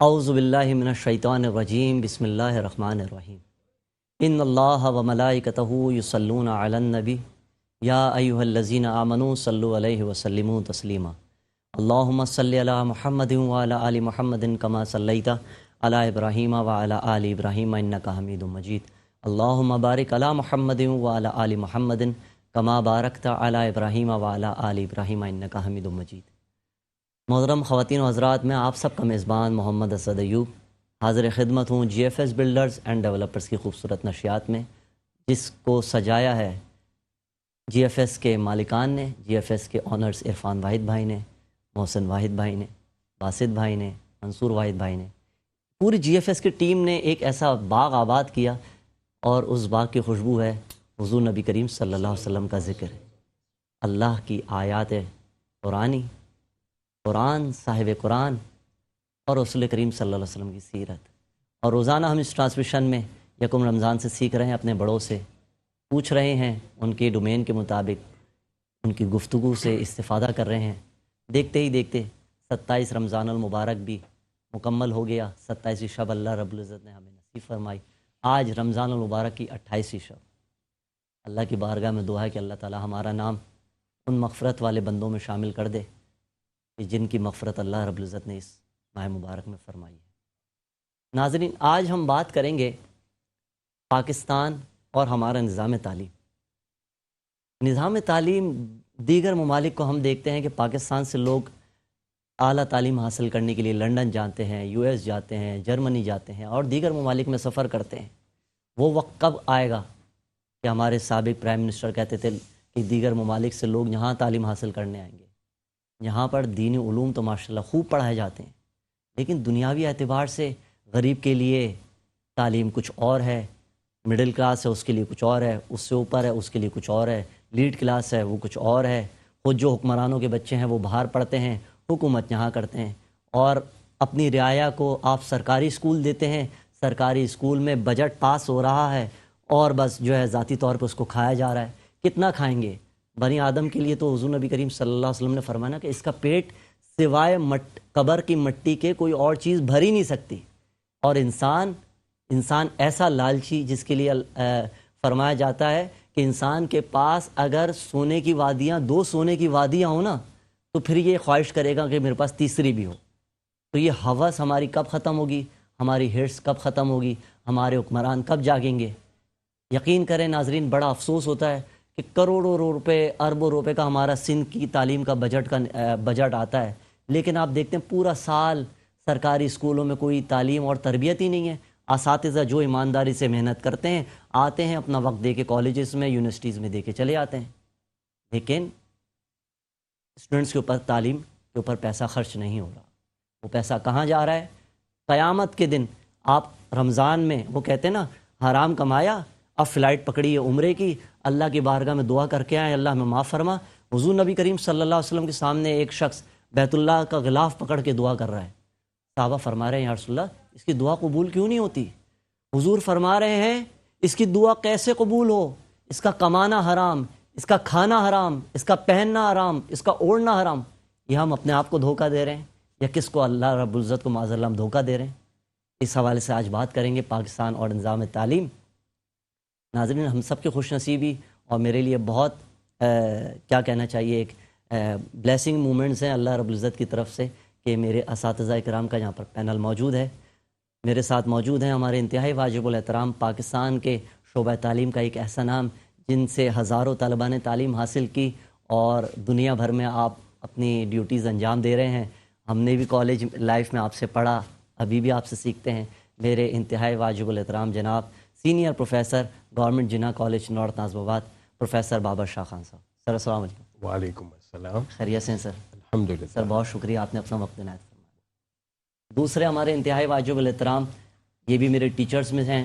اعوذ باللہ من الشیطان الرجیم بسم اللہ الرحمن الرحیم ان اللہ و ملائکتہ یصلون علی النبی یا ایھا الذین آمنوا صلوا علیہ وسلموا تسلیما اللہم صلی علی محمد وعلی آل محمد کما صلیت علی ابراہیم وعلی آل ابراہیم انک حمید مجید اللہم بارک علی محمد وعلی آل محمد کما بارکت علی ابراہیم وعلی آل ابراہیم انک حمید مجید۔ محترم خواتین و حضرات، میں آپ سب کا میزبان محمد اسد ایوب حاضر خدمت ہوں G F S builders and developers کی خوبصورت نشریات میں، جس کو سجایا ہے جی ایف ایس کے مالکان نے، جی ایف ایس کے آنرز عرفان واحد بھائی نے، محسن واحد بھائی نے، باسط بھائی نے، منصور واحد بھائی نے۔ پوری جی ایف ایس کی ٹیم نے ایک ایسا باغ آباد کیا اور اس باغ کی خوشبو ہے حضور نبی کریم صلی اللہ علیہ وسلم کا ذکر ہے، اللہ کی آیات قرآنی، قرآن، صاحب قرآن اور رسول کریم صلی اللہ علیہ وسلم کی سیرت۔ اور روزانہ ہم اس ٹرانسمیشن میں یکم رمضان سے سیکھ رہے ہیں، اپنے بڑوں سے پوچھ رہے ہیں، ان کے ڈومین کے مطابق ان کی گفتگو سے استفادہ کر رہے ہیں۔ دیکھتے ہی دیکھتے 27 رمضان المبارک بھی مکمل ہو گیا، 27ویں شب اللہ رب العزت نے ہمیں نصیب فرمائی۔ آج رمضان المبارک کی 28ویں شب۔ اللہ کی بارگاہ میں دعا ہے کہ اللہ تعالی ہمارا نام ان مغفرت والے بندوں میں شامل کر دے جن کی مغفرت اللہ رب العزت نے اس ماہ مبارک میں فرمائی ہے۔ ناظرین، آج ہم بات کریں گے پاکستان اور ہمارا نظام تعلیم۔ نظام تعلیم دیگر ممالک کو ہم دیکھتے ہیں کہ پاکستان سے لوگ اعلیٰ تعلیم حاصل کرنے کے لیے لنڈن جاتے ہیں، یو ایس جاتے ہیں، جرمنی جاتے ہیں اور دیگر ممالک میں سفر کرتے ہیں۔ وہ وقت کب آئے گا کہ ہمارے سابق پرائم منسٹر کہتے تھے کہ دیگر ممالک سے لوگ یہاں تعلیم حاصل کرنے آئیں گے۔ یہاں پر دینی علوم تو ماشاءاللہ خوب پڑھائے جاتے ہیں، لیکن دنیاوی اعتبار سے غریب کے لیے تعلیم کچھ اور ہے، مڈل کلاس ہے اس کے لیے کچھ اور ہے، اس سے اوپر ہے اس کے لیے کچھ اور ہے، لیڈ کلاس ہے وہ کچھ اور ہے۔ خود جو حکمرانوں کے بچے ہیں وہ باہر پڑھتے ہیں، حکومت یہاں کرتے ہیں، اور اپنی رعایا کو آپ سرکاری اسکول دیتے ہیں، سرکاری اسکول میں بجٹ پاس ہو رہا ہے اور بس جو ہے ذاتی طور پہ اس کو کھایا جا رہا ہے۔ کتنا کھائیں گے؟ بنی آدم کے لیے تو حضور نبی کریم صلی اللہ علیہ وسلم نے فرمایا کہ اس کا پیٹ سوائے قبر کی مٹی کے کوئی اور چیز بھر ہی نہیں سکتی۔ اور انسان ایسا لالچی جس کے لیے فرمایا جاتا ہے کہ انسان کے پاس اگر سونے کی وادیاں، 2 سونے کی وادیاں ہوں نا، تو پھر یہ خواہش کرے گا کہ میرے پاس تیسری بھی ہو۔ تو یہ ہوس ہماری کب ختم ہوگی؟ ہماری ہرس کب ختم ہوگی؟ ہمارے حکمران کب جاگیں گے؟ یقین کریں ناظرین، بڑا افسوس ہوتا ہے کہ کروڑوں روپے، اربوں روپے کا ہمارا سندھ کی تعلیم کا بجٹ آتا ہے، لیکن آپ دیکھتے ہیں پورا سال سرکاری اسکولوں میں کوئی تعلیم اور تربیت ہی نہیں ہے۔ اساتذہ جو ایمانداری سے محنت کرتے ہیں، آتے ہیں اپنا وقت دے کے کالجز میں، یونیورسٹیز میں دے کے چلے آتے ہیں، لیکن اسٹوڈنٹس کے اوپر، تعلیم کے اوپر پیسہ خرچ نہیں ہو رہا۔ وہ پیسہ کہاں جا رہا ہے؟ قیامت کے دن آپ رمضان میں وہ کہتے ہیں نا، حرام کمایا، اب فلائٹ پکڑی ہے عمرے کی، اللہ کی بارگاہ میں دعا کر کے آئے اللہ ہمیں معاف فرما۔ حضور نبی کریم صلی اللہ علیہ وسلم کے سامنے ایک شخص بیت اللہ کا غلاف پکڑ کے دعا کر رہا ہے۔ صحابہ فرما رہے ہیں یا رسول اللہ، اس کی دعا قبول کیوں نہیں ہوتی؟ حضور فرما رہے ہیں اس کی دعا کیسے قبول ہو؟ اس کا کمانا حرام، اس کا کھانا حرام، اس کا پہننا حرام، اس کا اوڑھنا حرام۔ یہ ہم اپنے آپ کو دھوکہ دے رہے ہیں یا کس کو؟ اللہ رب العزت کو معاذ اللہ ہم دھوکہ دے رہے ہیں؟ اس حوالے سے آج بات کریں گے پاکستان اور نظام تعلیم۔ ناظرین، ہم سب کی خوش نصیبی اور میرے لیے بہت کیا کہنا چاہیے، ایک بلیسنگ مومنٹس ہیں اللہ رب العزت کی طرف سے کہ میرے اساتذہ کرام کا یہاں پر پینل موجود ہے۔ میرے ساتھ موجود ہیں ہمارے انتہائی واجب الاحترام پاکستان کے شعبہ تعلیم کا ایک ایسا نام جن سے ہزاروں طلباء نے تعلیم حاصل کی اور دنیا بھر میں آپ اپنی ڈیوٹیز انجام دے رہے ہیں۔ ہم نے بھی کالج لائف میں آپ سے پڑھا، ابھی بھی آپ سے سیکھتے ہیں۔ میرے انتہائی واجب الاحترام جناب سینئر پروفیسر گورنمنٹ جنا کالج نارتھ نازم آباد، پروفیسر بابر شاہ خان صاحب۔ سر السلام علیکم۔ وعلیکم السلام۔ خیریت سے ہیں سر؟ الحمدللہ سر بہت شکریہ، آپ نے اپنا وقت عنایت فرمایا۔ دوسرے ہمارے انتہائی واجب الاحترام، یہ بھی میرے ٹیچرز میں ہیں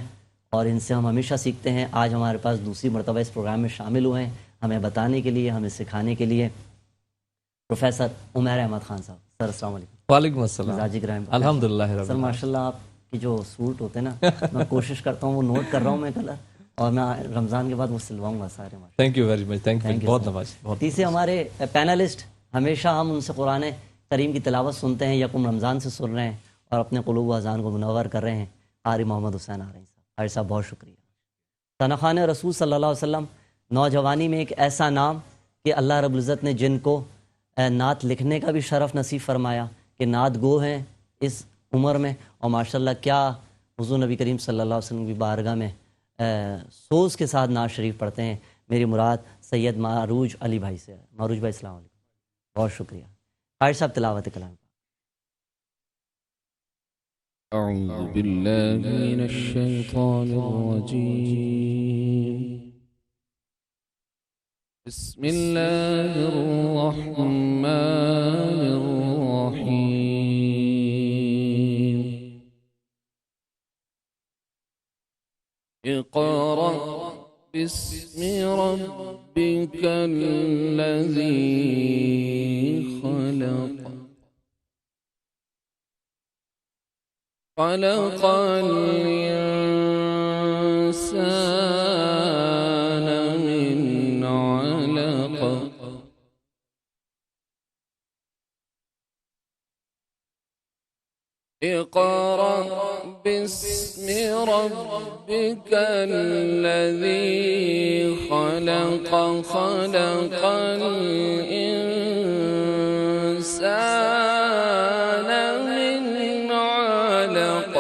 اور ان سے ہم ہمیشہ سیکھتے ہیں، آج ہمارے پاس دوسری مرتبہ اس پروگرام میں شامل ہوئے ہیں ہمیں بتانے کے لیے، ہمیں سکھانے کے لیے، پروفیسر عمیر احمد خان صاحب۔ سر السلام علیکم۔ وعلیکم السلام۔ مزاجی کرائم الحمدللہ سر، ماشاءاللہ آپ کی جو سوٹ ہوتے ہیں نا، میں کوشش کرتا ہوں، وہ نوٹ کر رہا ہوں میں کلر، اور میں رمضان کے بعد وہ سلواؤں گا سارے۔ Thank you very much, thank you, بہت نواز۔ تیسرے ہمارے پینلسٹ، ہمیشہ ہم ان سے قرآن کریم کی تلاوت سنتے ہیں، یکم رمضان سے سن رہے ہیں، اور اپنے قلوب و اذان کو منور کر رہے ہیں قاری محمد حسین آرئی صاحب. قاری صاحب بہت شکریہ. ثناخوان رسول صلی اللہ علیہ وسلم نوجوانی میں ایک ایسا نام کہ اللہ رب العزت نے جن کو نعت لکھنے کا بھی شرف نصیب فرمایا کہ نعت گو ہیں اس عمر میں، اور ماشاءاللہ کیا حضور نبی کریم صلی اللہ علیہ وسلم کی بارگاہ میں سوز کے ساتھ نعت شریف پڑھتے ہیں. میری مراد سید معروج علی بھائی سے ہے. معروج بھائی السلام علیکم. بہت شکریہ. قاری صاحب تلاوت کلام. أعوذ بالله من الشيطان الرجيم. بسم الله الرحمن الرحيم. اقرأ باسم ربك الذي خلق. خلق الإنسان من علق. اقرأ باسم ربك الذي خلق. خلق الإنسان من علق.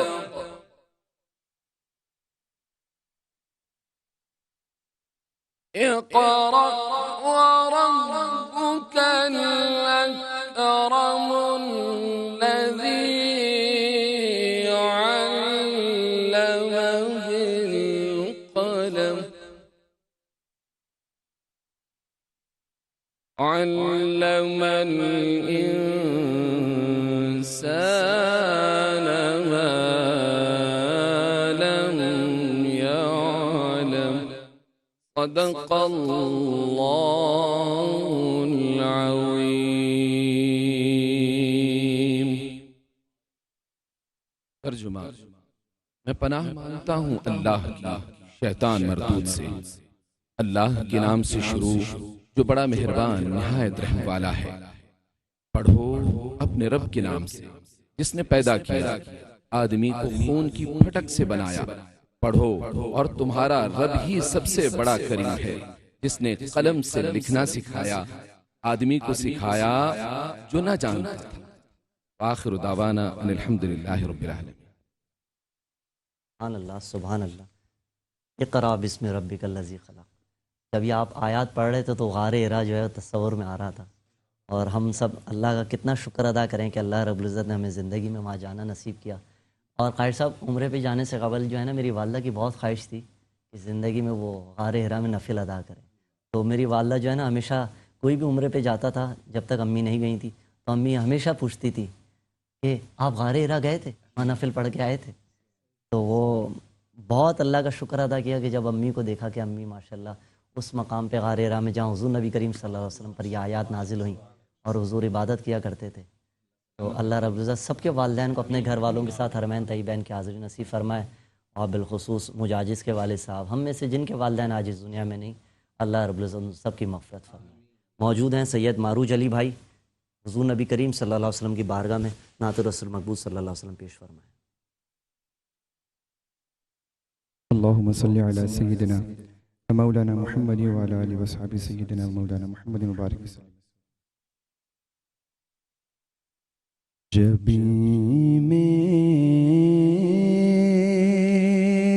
اقرأ وربك الأكرم الذي علم بالقلم. علم الإنسان ما لم يعلم. صدق الله العظيم. ترجمہ: میں پناہ مانگتا ہوں اللہ کی شیطان مردود سے. اللہ کے نام سے شروع جو بڑا مہربان نہایت رحم والا ہے. پڑھو اپنے رب کے نام سے جس نے پیدا کیا، آدمی کو خون کی پھٹک سے بنایا. پڑھو اور تمہارا رب ہی سب سے بڑا کریم ہے جس نے قلم سے لکھنا سکھایا، آدمی کو سکھایا جو نہ جانتا تھا. آخر دعوانا ان الحمدللہ رب العالمین. سبحان اللہ سبحان اللہ. اقرأ بسم ربک الذی خلق. جب یہ آپ آیات پڑھ رہے تھے تو غار ہرا جو ہے تصور میں آ رہا تھا، اور ہم سب اللہ کا کتنا شکر ادا کریں کہ اللہ رب العزت نے ہمیں زندگی میں وہاں جانا نصیب کیا. اور قاری صاحب عمرے پہ جانے سے قبل جو ہے نا میری والدہ کی بہت خواہش تھی کہ زندگی میں وہ غار ہرا میں نفل ادا کریں. تو میری والدہ جو ہے نا ہمیشہ کوئی بھی عمرے پہ جاتا تھا جب تک امی نہیں گئی تھی تو امی ہمیشہ پوچھتی تھی کہ آپ غار ہرا گئے تھے، وہاں نفل پڑھ کے آئے تھے. تو وہ بہت اللہ کا شکر ادا کیا کہ جب امی کو دیکھا کہ امی ماشاءاللہ اس مقام پہ غار ہرا میں جہاں حضور نبی کریم صلی اللہ علیہ وسلم پر یہ آیات نازل ہوئیں اور حضور عبادت کیا کرتے تھے. تو اللہ رب العزت سب کے والدین کو اپنے گھر والوں کے ساتھ حرمین طیبین کی حاضری نصیب فرمائے، اور بالخصوص مجاجز کے والد صاحب، ہم میں سے جن کے والدین آج اس دنیا میں نہیں، اللہ رب العزت سب کی مغفرت فرمائے. موجود ہیں سید معروج علی بھائی، حضور نبی کریم صلی اللہ علیہ وسلم کی بارگاہ میں نعت رسول مقبول صلی اللہ علیہ وسلم پیش فرمائے. اللهم صل على سيدنا مولانا محمد وعلى آله وصحبه سيدنا مولانا محمد مبارك وسلم. جبی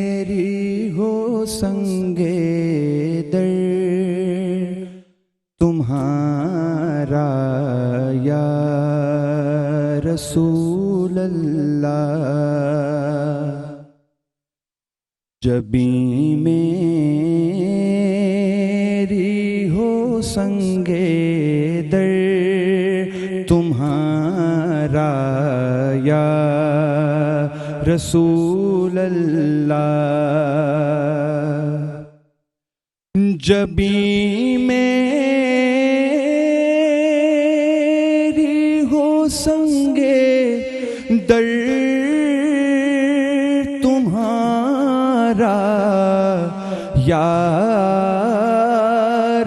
میری ہو سنگے در تمہارا یا رسول اللہ. جبی میری ہو سنگے در تمہارا یا رسول اللہ. جبی میری ہو سنگے در تمہارا یا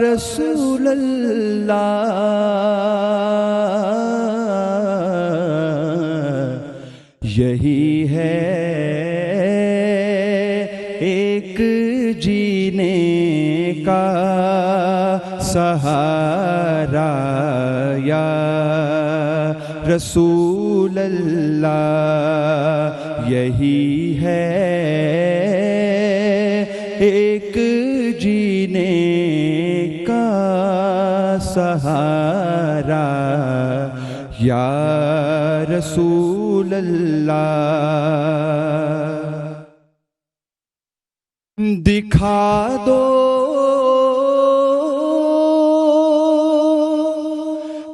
رسول اللہ. یہی ہے ایک جینے کا سہارا یا رسول اللہ، یہی ہے ایک جینے کا سہارا یا رسول اللہ، دکھا دو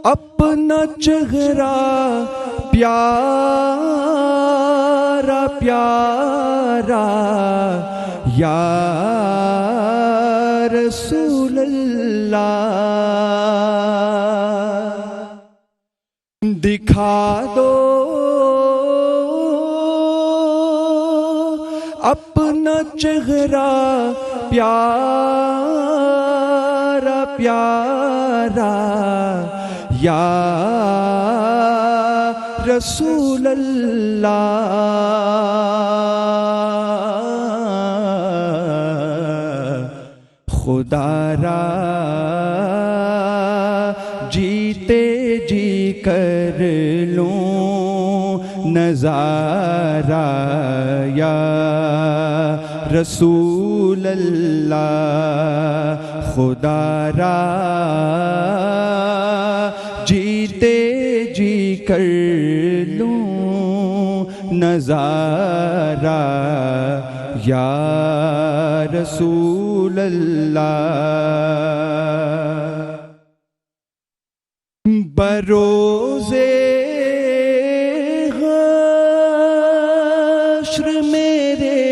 اپنا چہرہ پیارا پیارا یا رسول اللہ، دکھا دو اپنا چہرہ پیارا پیارا یا رسول اللہ، خدا را جیتے جی کر لوں نظارہ یا رسول اللہ، خدا را جیتے جی کر لوں نظارہ یا رسول اللہ، بروزے حشر میرے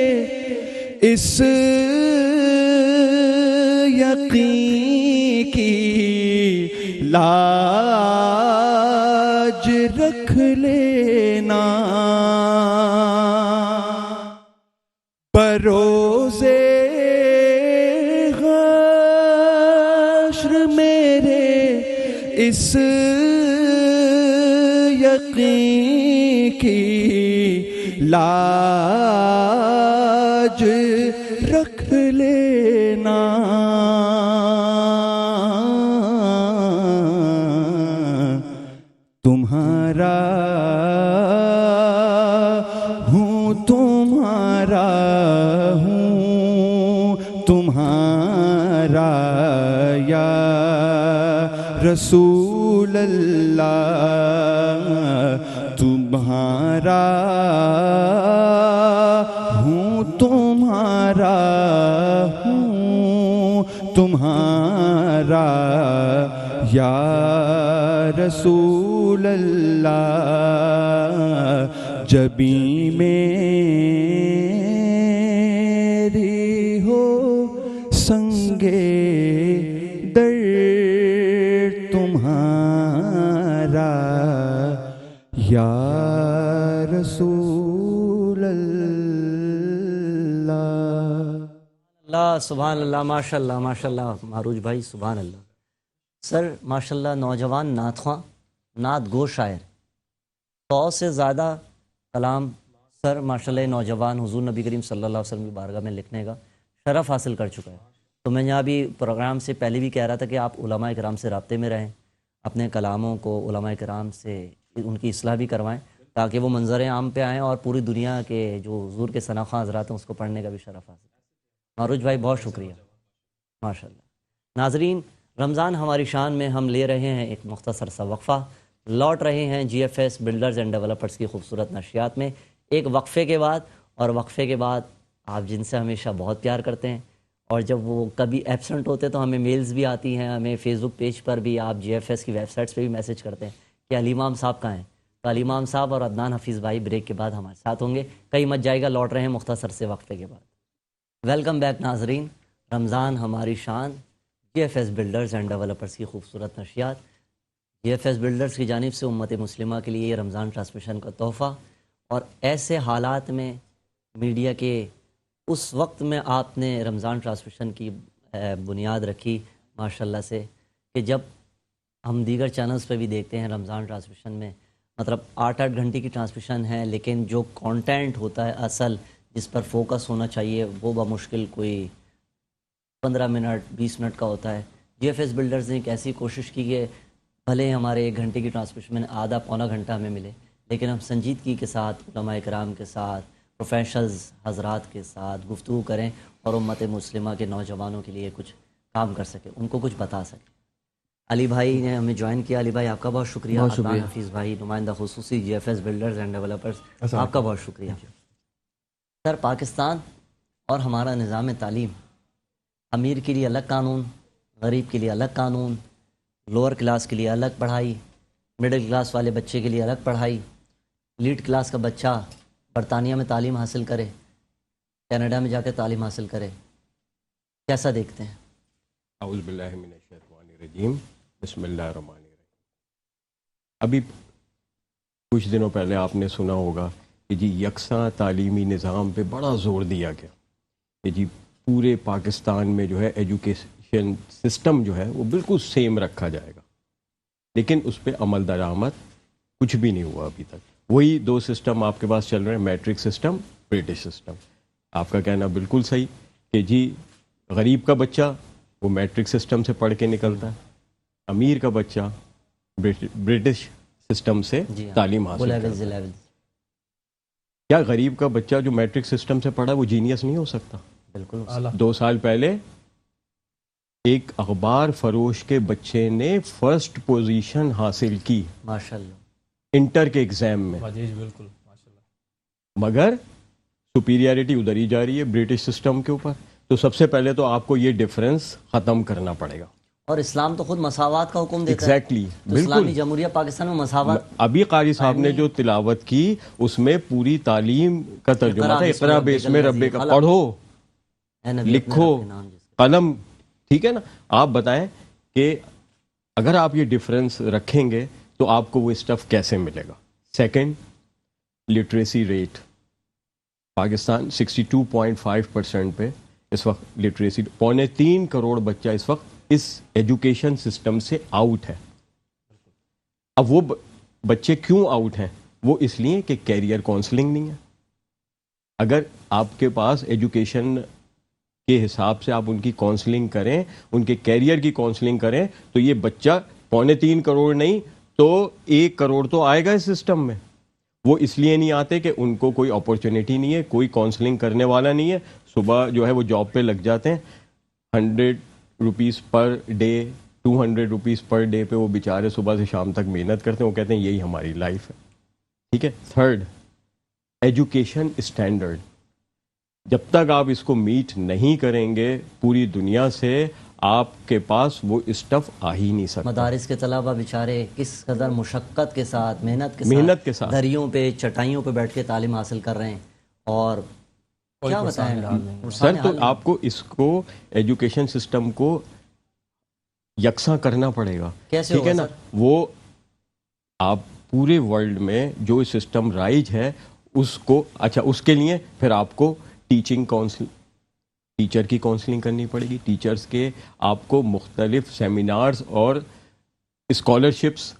اس یقین کی لاج رکھ لینا، بروزے حشر میرے اس یقین کی لاج رکھ لینا، تمہارا ہوں تمہارا ہوں تمہارا یا رسول اللہ، تمہارا ہوں تمہارا ہوں تمہارا یا رسول اللہ، جبیں میری ہو سنگے در تمہارا یا رسول اللہ۔ اللہ سبحان اللہ، ماشاء اللہ ماشاء اللہ معروج بھائی، سبحان اللہ۔ سر ماشاء اللہ نوجوان نعت خواں، نعت گو شاعر، 100 سے زیادہ کلام سر ماشاء اللہ نوجوان حضور نبی کریم صلی اللہ علیہ وسلم کی بارگاہ میں لکھنے کا شرف حاصل کر چکا ہے۔ تو میں یہاں بھی پروگرام سے پہلے بھی کہہ رہا تھا کہ آپ علماء کرام سے رابطے میں رہیں، اپنے کلاموں کو علماء کرام سے ان کی اصلاح بھی کروائیں تاکہ وہ منظر عام پہ آئیں اور پوری دنیا کے جو حضور کے ثناخواں حضرات ہیں اس کو پڑھنے کا بھی شرف حاصل کریں۔ معروج بھائی بہت شکریہ، ماشاء اللہ۔ ناظرین، رمضان ہماری شان میں ہم لے رہے ہیں ایک مختصر سا وقفہ، لوٹ رہے ہیں G F S builders and developers کی خوبصورت نشریات میں ایک وقفے کے بعد، اور وقفے کے بعد آپ جن سے ہمیشہ بہت پیار کرتے ہیں اور جب وہ کبھی ایبسنٹ ہوتے تو ہمیں میلز بھی آتی ہیں، ہمیں فیس بک پیج پر بھی آپ جی ایف ایس کی ویب سائٹس پہ بھی میسیج کرتے ہیں کہ علی امام صاحب کہاں ہیں۔ تو علی امام صاحب اور عدنان حفیظ بھائی بریک کے بعد ہمارے ساتھ ہوں گے، کہیں مت جائے گا، لوٹ رہے ہیں مختصر سے وقفے کے بعد۔ ویلکم بیک ناظرین، رمضان ہماری شان، G F S builders and developers کی خوبصورت نشریات۔ جی ایف ایس بلڈرز کی جانب سے امت مسلمہ کے لیے یہ رمضان ٹرانسمیشن کا تحفہ، اور ایسے حالات میں میڈیا کے اس وقت میں آپ نے رمضان ٹرانسمیشن کی بنیاد رکھی ماشاءاللہ سے، کہ جب ہم دیگر چینلز پہ بھی دیکھتے ہیں رمضان ٹرانسمیشن میں مطلب 8 گھنٹے کی ٹرانسمیشن ہے، لیکن جو کانٹینٹ ہوتا ہے اصل جس پر فوکس ہونا چاہیے وہ بمشکل کوئی 15 منٹ 20 منٹ کا ہوتا ہے۔ جی ایف ایس بلڈرز نے ایک ایسی کوشش کی کہ بھلے ہمارے 1 گھنٹے کی ٹرانسمیشن میں آدھا پونا گھنٹہ ہمیں ملے، لیکن ہم سنجیدگی کے ساتھ علماء کرام کے ساتھ پروفیشنلز حضرات کے ساتھ گفتگو کریں اور امت مسلمہ کے نوجوانوں کے لیے کچھ کام کر سکیں، ان کو کچھ بتا سکیں۔ علی بھائی نے ہمیں جوائن کیا۔ علی بھائی آپ کا بہت شکریہ۔ عدنان حفیظ بھائی نمائندہ خصوصی G F S builders and developers, آپ کا بہت شکریہ۔ سر، پاکستان اور ہمارا نظام تعلیم، امیر کے لیے الگ قانون، غریب کے لیے الگ قانون، لوور کلاس کے لیے الگ پڑھائی، مڈل کلاس والے بچے کے لیے الگ پڑھائی، لیڈ کلاس کا بچہ برطانیہ میں تعلیم حاصل کرے، کینیڈا میں جا کے تعلیم حاصل کرے، کیسا دیکھتے ہیں؟ اعوذ باللہ من الشیطان الرجیم، بسم اللہ الرحمن الرحیم۔ ابھی کچھ دنوں پہلے آپ نے سنا ہوگا کہ جی یکساں تعلیمی نظام پہ بڑا زور دیا گیا کہ جی پورے پاکستان میں جو ہے ایجوکیشن سسٹم جو ہے وہ بالکل سیم رکھا جائے گا، لیکن اس پہ عمل درآمد کچھ بھی نہیں ہوا ابھی تک۔ وہی 2 سسٹم آپ کے پاس چل رہے ہیں، میٹرک سسٹم، برٹش سسٹم۔ آپ کا کہنا بالکل صحیح کہ جی غریب کا بچہ وہ میٹرک سسٹم سے پڑھ کے نکلتا ہے، امیر کا بچہ برٹش سسٹم سے تعلیم حاصل کرتا ہے۔ کیا غریب کا بچہ جو میٹرک سسٹم سے پڑھا وہ جینیس نہیں ہو سکتا؟ بالکل۔ 2 سال پہلے ایک اخبار فروش کے بچے نے فرسٹ پوزیشن حاصل کی ماشاءاللہ انٹر کے ایگزام میں، بالکل مگر سپیریارٹی ادھر ہی جا رہی ہے برٹش سسٹم کے اوپر۔ تو سب سے پہلے تو آپ کو یہ ڈفرنس ختم کرنا پڑے گا۔ اور اسلام تو خود مساوات کا حکم دیتا ہے۔ ایگزیکٹلی، تو اسلامی جمہوریہ پاکستان میں مساوات، ابھی قاری صاحب نے جو تلاوت کی اس میں پوری تعلیم کا ترجمہ تھا، اقرا بسم ربک کا، پڑھو لکھو قلم، ٹھیک ہے نا۔ آپ بتائیں کہ اگر آپ یہ ڈفرنس رکھیں گے تو آپ کو وہ اسٹف کیسے ملے گا؟ سیکنڈ، لٹریسی ریٹ پاکستان 62.5% پہ اس وقت لٹریسی، 2.25 کروڑ بچہ اس وقت اس ایجوکیشن سسٹم سے آؤٹ ہے۔ اب وہ بچے کیوں آؤٹ ہیں؟ وہ اس لیے کہ کیریئر کونسلنگ نہیں ہے۔ اگر آپ کے پاس ایجوکیشن کے حساب سے آپ ان کی کونسلنگ کریں، ان کے کیریئر کی کونسلنگ کریں، تو یہ بچہ 2.25 کروڑ نہیں تو 1 کروڑ تو آئے گا اس سسٹم میں۔ وہ اس لیے نہیں آتے کہ ان کو کوئی اپورچونیٹی نہیں ہے، کوئی کونسلنگ کرنے والا نہیں ہے۔ صبح جو ہے وہ جاب پہ لگ جاتے ہیں، 100 rupees per day, 200 rupees per day پہ وہ بیچارے صبح سے شام تک محنت کرتے ہیں، وہ کہتے ہیں یہی ہماری لائف ہے، ٹھیک ہے۔ تھرڈ، ایجوکیشن اسٹینڈرڈ، جب تک آپ اس کو میٹ نہیں کریں گے پوری دنیا سے، آپ کے پاس وہ اسٹف آ ہی نہیں سکتا۔ مدارس کے طلبہ بیچارے کس قدر مشقت کے ساتھ، محنت کے ساتھ دریوں پہ چٹائیوں پہ بیٹھ کے تعلیم حاصل کر رہے ہیں، اور کیا بتائیں سر۔ تو آپ کو اس کو ایجوکیشن سسٹم کو یکساں کرنا پڑے گا، ٹھیک ہے نا۔ وہ آپ پورے ورلڈ میں جو سسٹم رائج ہے اس کو، اچھا اس کے لیے پھر آپ کو ٹیچنگ کونسل، ٹیچر کی کونسلنگ کرنی پڑے گی۔ ٹیچرز کے آپ کو مختلف سیمینارز اور اسکالرشپس،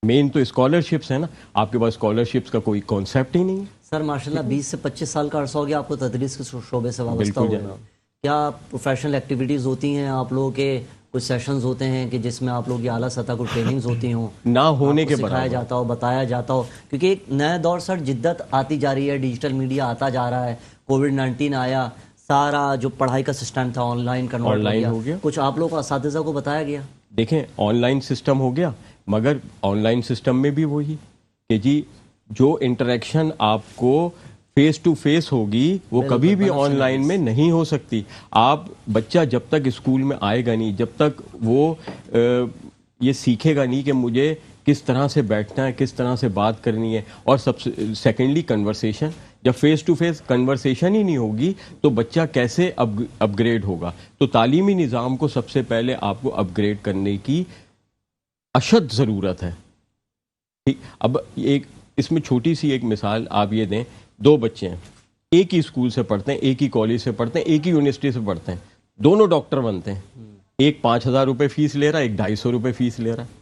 مین تو اسکالرشپس ہیں نا، آپ کے پاس اسکالرشپس کا کوئی کانسیپٹ ہی نہیں ہے۔ سر ماشاءاللہ 20 سے 25 سال کا عرصہ ہو گیا آپ کو تدریس کے شعبے سے وابستہ ہو گئے، کیا پروفیشنل ایکٹیویٹیز ہوتی ہیں آپ لوگوں کے؟ کچھ سیشنز ہوتے ہیں کہ جس میں آپ لوگ کی اعلیٰ سطح کو ٹریننگز ہوتی ہوں، نہ ہونے کے سکھایا برابر جاتا ہو، بتایا جاتا ہو؟ کیونکہ ایک نیا دور سر جدت آتی جا رہی ہے، ڈیجیٹل میڈیا آتا جا رہا ہے، کووڈ-19 آیا، سارا جو پڑھائی کا سسٹم تھا آن لائن کنورٹ ہو گیا۔ کچھ آپ لوگوں کو اساتذہ کو بتایا گیا؟ دیکھیں آن لائن سسٹم ہو گیا، مگر آن لائن سسٹم میں بھی وہی کہ جی جو انٹریکشن آپ کو فیس ٹو فیس ہوگی وہ کبھی بھی آن لائن میں نہیں ہو سکتی۔ آپ بچہ جب تک اسکول میں آئے گا نہیں، جب تک وہ یہ سیکھے گا نہیں کہ مجھے کس طرح سے بیٹھنا ہے، کس طرح سے بات کرنی ہے، اور سیکنڈلی کنورسیشن، جب فیس ٹو فیس کنورسیشن ہی نہیں ہوگی تو بچہ کیسے اپ گریڈ ہوگا؟ تو تعلیمی نظام کو سب سے پہلے آپ کو اپ گریڈ کرنے کی اشد ضرورت ہے۔ اب ایک اس میں چھوٹی سی ایک مثال آپ یہ دیں، 2 بچے ہیں، ایک ہی اسکول سے پڑھتے ہیں، ایک ہی کالج سے پڑھتے ہیں، ایک ہی یونیورسٹی سے پڑھتے ہیں، دونوں ڈاکٹر بنتے ہیں، ایک 5,000 روپے فیس لے رہا ہے، ایک 250 روپے فیس لے رہا ہے۔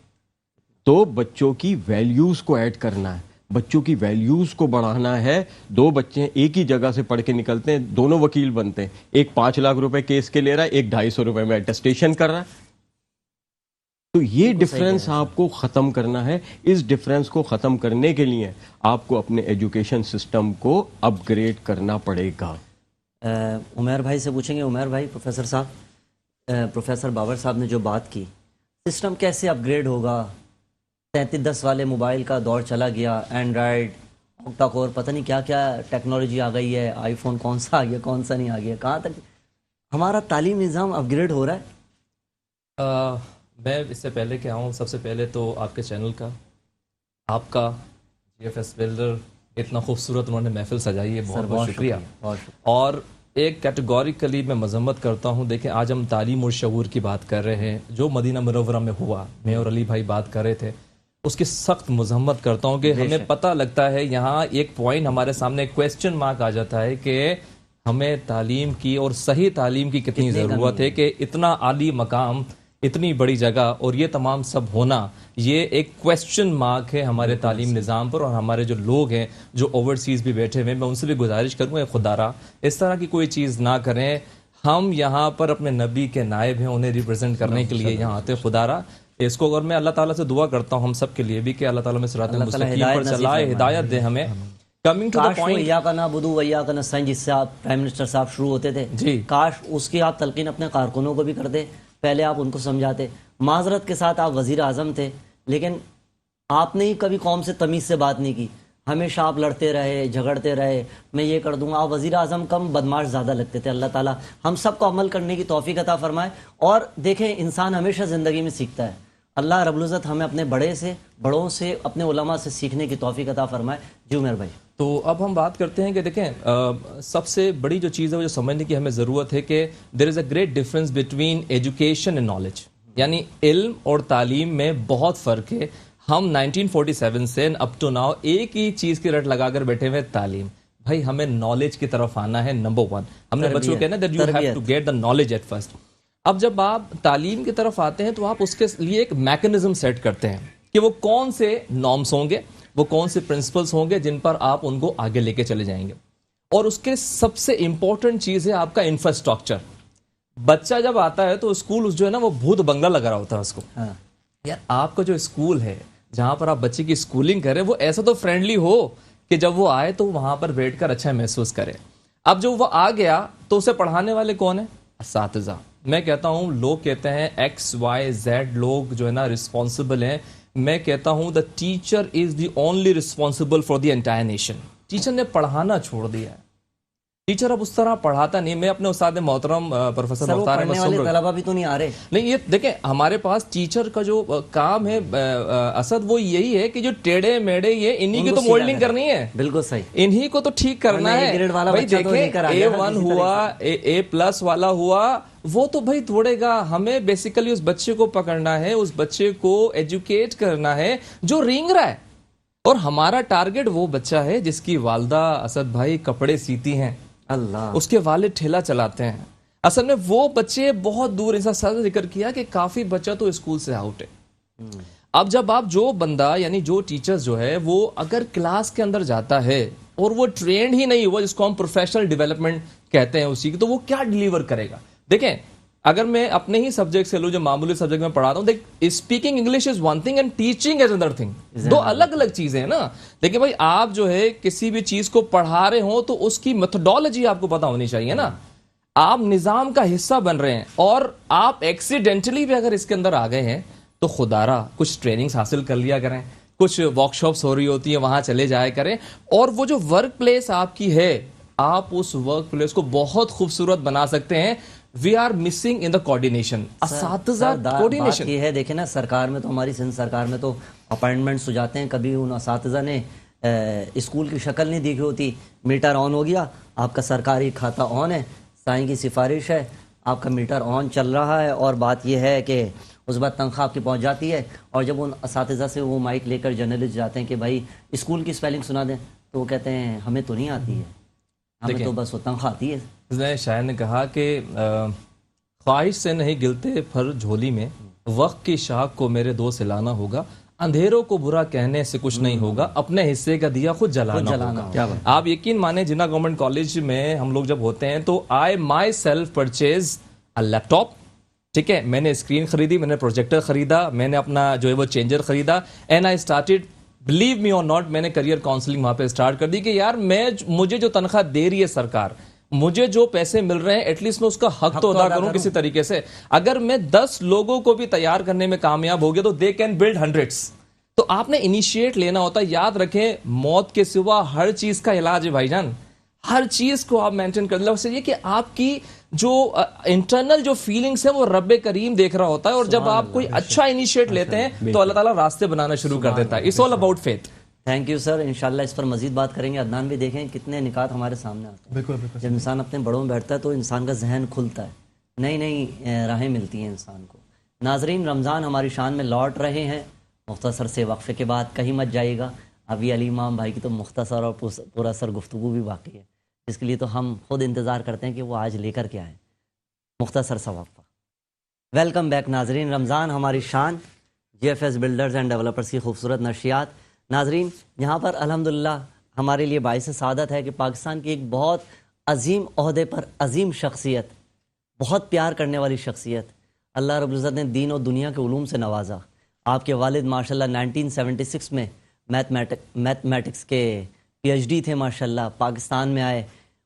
تو بچوں کی ویلیوز کو ایڈ کرنا ہے, بچوں کی ویلیوز کو بڑھانا ہے. دو بچے ایک ہی جگہ سے پڑھ کے نکلتے ہیں, دونوں وکیل بنتے ہیں, ایک 5 لاکھ روپے کیس کے لے رہا ہے, ایک 250 روپے میں اٹیسٹیشن کر رہا ہے. تو یہ ڈفرنس آپ کو ختم کرنا ہے. اس ڈفرنس کو ختم کرنے کے لیے آپ کو اپنے ایجوکیشن سسٹم کو اپ گریڈ کرنا پڑے گا. عمیر بھائی سے پوچھیں گے. عمیر بھائی, پروفیسر صاحب, پروفیسر بابر صاحب نے جو بات کی, سسٹم کیسے اپ گریڈ ہوگا؟ 3310 والے موبائل کا دور چلا گیا, اینڈرائڈ, آکٹا کور, پتہ نہیں کیا کیا ٹیکنالوجی آ گئی ہے, آئی فون کون سا آ گیا کون سا نہیں آ گیا, کہاں تک ہمارا تعلیم نظام اپ گریڈ ہو رہا ہے؟ میں اس سے پہلے کہ آؤں, سب سے پہلے تو آپ کے چینل کا, آپ کا جی ایف ایس بلڈر, اتنا خوبصورت انہوں نے محفل سجائی ہے, بہت بہت شکریہ. اور ایک کیٹیگوریکلی میں مذمت کرتا ہوں. دیکھیں آج ہم تعلیم اور شعور کی بات کر رہے ہیں, جو مدینہ منورہ میں ہوا, میں اور علی بھائی بات کر رہے تھے, اس کی سخت مذمت کرتا ہوں کہ ہمیں پتہ لگتا ہے یہاں ایک پوائنٹ ہمارے سامنے کویسچن مارک آ جاتا ہے کہ ہمیں تعلیم کی اور صحیح تعلیم کی کتنی ضرورت ہے کہ اتنا عالی مقام, اتنی بڑی جگہ اور یہ تمام سب ہونا, یہ ایک کویسچن مارک ہے ہمارے تعلیم نظام پر. اور ہمارے جو لوگ ہیں جو اوورسیز بھی بیٹھے ہوئے, میں ان سے بھی گزارش کروں گا خدا را اس طرح کی کوئی چیز نہ کریں. ہم یہاں پر اپنے نبی کے نائب ہیں, انہیں ریپرزینٹ کرنے کے لیے یہاں آتے. خدا را اس کو, اور میں اللہ تعالیٰ سے دعا کرتا ہوں ہم سب کے لیے بھی کہ اللہ تعالیٰ میں صراط مستقیم پر چلائے, ہدایت دے ہمیں. کمنگ ٹو دی پوائنٹ, ایاک نعبد و ایاک نستعین جس سے آپ پرائم منسٹر صاحب شروع ہوتے تھے, جی کاش اس کی آپ تلقین اپنے کارکنوں کو بھی کرتے, پہلے آپ ان کو سمجھاتے. معذرت کے ساتھ آپ وزیر اعظم تھے, لیکن آپ نے ہی کبھی قوم سے تمیز سے بات نہیں کی, ہمیشہ آپ لڑتے رہے, جھگڑتے رہے, میں یہ کر دوں گا. آپ وزیر اعظم کم بدماش زیادہ لگتے تھے. اللہ تعالیٰ ہم سب کو عمل کرنے کی توفیق عطا فرمائے. اور دیکھیں انسان ہمیشہ زندگی میں سیکھتا ہے, اللہ رب العزت ہمیں اپنے بڑوں سے اپنے علماء سے سیکھنے کی توفیق عطا فرمائے. جی عمر بھائی. تو اب ہم بات کرتے ہیں کہ دیکھیں سب سے بڑی جو چیز ہے وہ جو سمجھنے کی ہمیں ضرورت ہے کہ there is a great difference between education and knowledge. یعنی علم اور تعلیم میں بہت فرق ہے. ہم 1947 سے اپ ٹو ناؤ ایک ہی چیز کی رٹ لگا کر بیٹھے ہوئے, تعلیم. بھائی ہمیں نالج کی طرف آنا ہے, نمبر 1. ہم نے بچوں کو کہنا that you have to get the knowledge at first. اب جب آپ تعلیم کی طرف آتے ہیں تو آپ اس کے لیے ایک میکنزم سیٹ کرتے ہیں کہ وہ کون سے نارمس ہوں گے, وہ کون سے پرنسپلس ہوں گے جن پر آپ ان کو آگے لے کے چلے جائیں گے. اور اس کے سب سے امپورٹنٹ چیز ہے آپ کا انفراسٹرکچر. بچہ جب آتا ہے تو اسکول جو ہے نا وہ بھوت بنگلہ لگ رہا ہوتا ہے اس کو. یار آپ کا جو اسکول ہے جہاں پر آپ بچے کی اسکولنگ کریں وہ ایسا تو فرینڈلی ہو کہ جب وہ آئے تو وہاں پر بیٹھ کر اچھا محسوس کرے. اب جو وہ آ گیا تو اسے پڑھانے والے کون ہیں؟ اساتذہ. میں کہتا ہوں لوگ کہتے ہیں ایکس وائی زیڈ لوگ جو ہے نا رسپانسبل ہیں. میں کہتا ہوں the teacher is the only responsible for the entire nation. Teacher نے پڑھانا چھوڑ دیا ہے, ٹیچر اب اس طرح پڑھاتا نہیں. میں اپنے استاد محترم پروفیسر مختار احمد صبر, طلبہ بھی تو نہیں آ رہے. نہیں یہ دیکھیں ہمارے پاس ٹیچر کا جو کام ہے اسد وہ یہی ہے کہ جو ٹیڑے میڑے یہ انہی کی تو مولڈنگ کرنی ہے. بالکل صحیح, انہی کو تو ٹھیک کرنا ہے. بھائی دیکھیں A1 ہوا, A+ والا ہوا, وہ تو بھائی توڑے گا. ہمیں بیسیکلی اس بچے کو پکڑنا ہے, اس بچے کو ایجوکیٹ کرنا ہے جو رینگ رہا ہے. اور ہمارا ٹارگٹ وہ بچہ ہے جس کی والدہ اسد بھائی کپڑے سیتی ہیں, اللہ, اس کے والد ٹھیلا چلاتے ہیں. اصل میں وہ بچے بہت دور, ایسا سر ذکر کیا کہ کافی بچہ تو اسکول سے آؤٹ ہے. اب جب آپ جو بندہ یعنی جو ٹیچر جو ہے وہ اگر کلاس کے اندر جاتا ہے اور وہ ٹرینڈ ہی نہیں ہوا, جس کو ہم پروفیشنل ڈیولپمنٹ کہتے ہیں اسی کی, تو وہ کیا ڈیلیور کرے گا؟ دیکھیں اگر میں اپنے ہی سبجیکٹ سے لوں, جو معمولی سبجیکٹ میں پڑھاتا ہوں, دیکھ speaking English is one thing and teaching is another thing. دو الگ الگ چیزیں ہیں نا. لیکن بھائی آپ جو ہے کسی بھی چیز کو پڑھا رہے ہوں تو اس کی میتھڈالوجی آپ کو پتا ہونی چاہیے نا. آپ نظام کا حصہ بن رہے ہیں اور آپ ایکسیڈنٹلی بھی اگر اس کے اندر آ گئے ہیں تو خدا را کچھ ٹریننگز حاصل کر لیا کریں, کچھ ورک شاپس ہو رہی ہوتی ہیں وہاں چلے جایا کریں. اور وہ جو ورک پلیس آپ کی ہے, آپ اس ورک پلیس کو بہت خوبصورت بنا سکتے ہیں. We are missing in the coordination, اساتذہ کوآرڈینیشن. یہ ہے دیکھیں نا, سرکار میں تو ہماری سندھ سرکار میں تو اپائنٹمنٹس ہو جاتے ہیں, کبھی ان اساتذہ نے اسکول کی شکل نہیں دیکھی ہوتی, میٹر آن ہو گیا, آپ کا سرکاری کھاتا آن ہے, سائن کی سفارش ہے, آپ کا میٹر آن چل رہا ہے, اور بات یہ ہے کہ اس بعد تنخواہ آپ کی پہنچ جاتی ہے. اور جب ان اساتذہ سے وہ مائک لے کر جرنلسٹ جاتے ہیں کہ بھائی اسکول کی اسپیلنگ سنا دیں, تو وہ کہتے ہیں ہمیں تو نہیں آتی ہے, ہمیں تو بس وہ تنخواہ آتی ہے. شاعر نے کہا کہ خواہش سے نہیں گلتے پھر جھولی میں, وقت کی شاخ کو میرے دوست لانا ہوگا, اندھیروں کو برا کہنے سے کچھ نہیں ہوگا، اپنے حصے کا دیا خود جلانا ہوگا۔ آپ یقین مانیں جناح گورنمنٹ کالج میں ہم لوگ جب ہوتے ہیں تو I myself purchase a laptop, ٹھیک ہے، میں نے اسکرین خریدی، میں نے پروجیکٹر خریدا، میں نے اپنا جو ہے وہ چینجر خریدا، and I started, believe me اور ناٹ، میں نے کریئر کاؤنسلنگ وہاں پہ اسٹارٹ کر دی کہ یار مجھے جو تنخواہ دے رہی ہے سرکار، مجھے جو پیسے مل رہے ہیں ایٹ لیسٹ میں اس کا حق تو ادا کروں کسی طریقے سے۔ اگر میں 10 لوگوں کو بھی تیار کرنے میں کامیاب ہو گیا تو دے کین بلڈ ہنڈریڈس۔ تو آپ نے انیشیٹ لینا ہوتا ہے۔ یاد رکھیں موت کے سوا ہر چیز کا علاج ہے بھائی جان، ہر چیز کو آپ مینٹین کر لیں۔ یہ کہ آپ کی جو انٹرنل جو فیلنگس ہیں وہ رب کریم دیکھ رہا ہوتا ہے، اور جب آپ کوئی اچھا انیشیٹ لیتے ہیں تو اللہ تعالیٰ راستے بنانا شروع کر دیتا ہے۔ It's all about faith. Thank you sir, انشاءاللہ اس پر مزید بات کریں گے۔ عدنان بھی دیکھیں کتنے نکات ہمارے سامنے آتے ہیں۔ بالکل جب انسان اپنے بڑوں میں بیٹھتا ہے تو انسان کا ذہن کھلتا ہے، نئی نئی راہیں ملتی ہیں انسان کو۔ ناظرین، رمضان ہماری شان میں لوٹ رہے ہیں، مختصر سے وقفے کے بعد کہیں مت جائے گا۔ ابھی علی امام بھائی کی تو مختصر اور پورا سر گفتگو بھی باقی ہے، جس کے لیے تو ہم خود انتظار کرتے ہیں کہ وہ آج لے کر کے آئیں۔ مختصر سا وقفہ۔ ویلکم بیک ناظرین، رمضان ہماری شان، G F S builders and developers کی خوبصورت نشریات۔ ناظرین، یہاں پر الحمدللہ ہمارے لیے باعث سعادت ہے کہ پاکستان کی ایک بہت عظیم عہدے پر عظیم شخصیت، بہت پیار کرنے والی شخصیت، اللہ رب العزت نے دین اور دنیا کے علوم سے نوازا۔ آپ کے والد ماشاءاللہ 1976 میں میتھمیٹکس کے پی ایچ ڈی تھے، ماشاءاللہ پاکستان میں آئے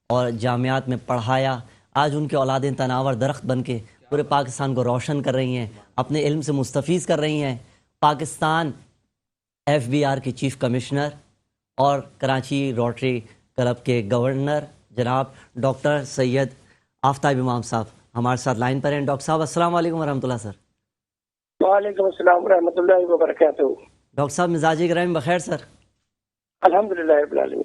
اور جامعات میں پڑھایا۔ آج ان کے اولادیں تناور درخت بن کے پورے پاکستان کو روشن کر رہی ہیں، اپنے علم سے مستفیض کر رہی ہیں۔ پاکستان ایف بی آر کی چیف کمشنر اور کراچی روٹری کلب کے گورنر جناب ڈاکٹر سید آفتاب امام صاحب ہمارے ساتھ لائن پر ہیں۔ ڈاکٹر صاحب السلام علیکم ورحمۃ اللہ سر۔ وعلیکم السلام ورحمۃ اللہ وبرکاتہ۔ ڈاکٹر صاحب مزاج گرامی بخیر سر؟ الحمدللہ رب العالمین۔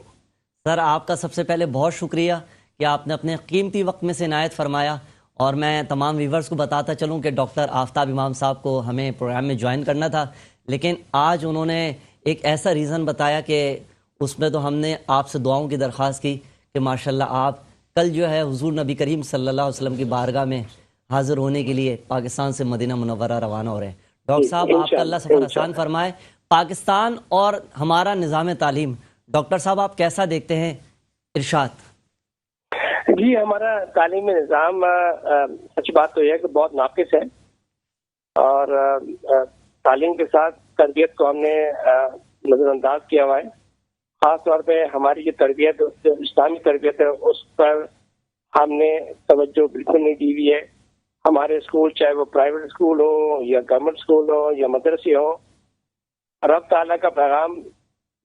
سر آپ کا سب سے پہلے بہت شکریہ کہ آپ نے اپنے قیمتی وقت میں سے عنایت فرمایا، اور میں تمام ویورز کو بتاتا چلوں کہ ڈاکٹر آفتاب امام صاحب کو ہمیں پروگرام میں جوائن کرنا تھا، لیکن آج انہوں نے ایک ایسا ریزن بتایا کہ اس میں تو ہم نے آپ سے دعاؤں کی درخواست کی کہ ماشاءاللہ آپ کل جو ہے حضور نبی کریم صلی اللہ علیہ وسلم کی بارگاہ میں حاضر ہونے کے لیے پاکستان سے مدینہ منورہ روانہ ہو رہے ہیں۔ ڈاکٹر صاحب آپ کا اللہ سفر آسان فرمائے۔ پاکستان اور ہمارا نظام تعلیم، ڈاکٹر صاحب آپ کیسا دیکھتے ہیں؟ ارشاد۔ جی، ہمارا تعلیمی نظام سچ بات تو یہ ہے کہ بہت ناقص ہے، اور تعلیم کے ساتھ تربیت کو ہم نے نظر انداز کیا ہوا ہے۔ خاص طور پہ ہماری جو تربیت اسلامی تربیت ہے اس پر ہم نے توجہ بالکل نہیں دی ہوئی ہے۔ ہمارے اسکول چاہے وہ پرائیویٹ اسکول ہو یا گورنمنٹ اسکول ہو یا مدرسے ہو، رب تعالیٰ کا پیغام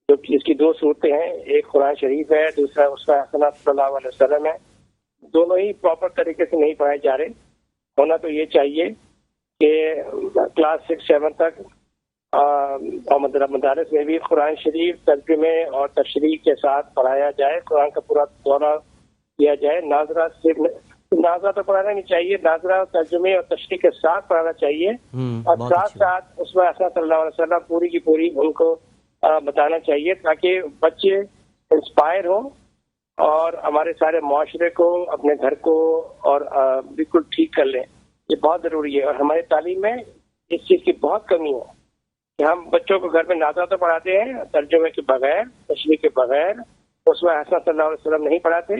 جو اس کی 2 صورتیں ہیں، ایک قرآن شریف ہے، دوسرا اس کا حسنہ صلی اللہ علیہ وسلم ہے، دونوں ہی پراپر طریقے سے نہیں پڑھائے جا رہے۔ ہونا تو یہ چاہیے کہ کلاس 6-7 تک اور مدارس میں بھی قرآن شریف ترجمے اور تشریح کے ساتھ پڑھایا جائے، قرآن کا پورا دورہ کیا جائے۔ ناظرہ تو پڑھانا نہیں چاہیے، ناظرہ ترجمے اور تشریح کے ساتھ پڑھانا چاہیے، اور ساتھ ساتھ اس میں حسنہ صلی اللہ علیہ وسلم پوری کی پوری ان کو بتانا چاہیے، تاکہ بچے انسپائر ہوں اور ہمارے سارے معاشرے کو، اپنے گھر کو اور بالکل ٹھیک کر لیں۔ یہ بہت ضروری ہے، اور ہماری تعلیم میں اس چیز کی بہت کمی ہے کہ ہم بچوں کو گھر میں ناظرہ تو پڑھاتے ہیں، ترجمے کے بغیر، تشریح کے بغیر، اس میں حسنہ صلی اللہ علیہ وسلم نہیں پڑھاتے،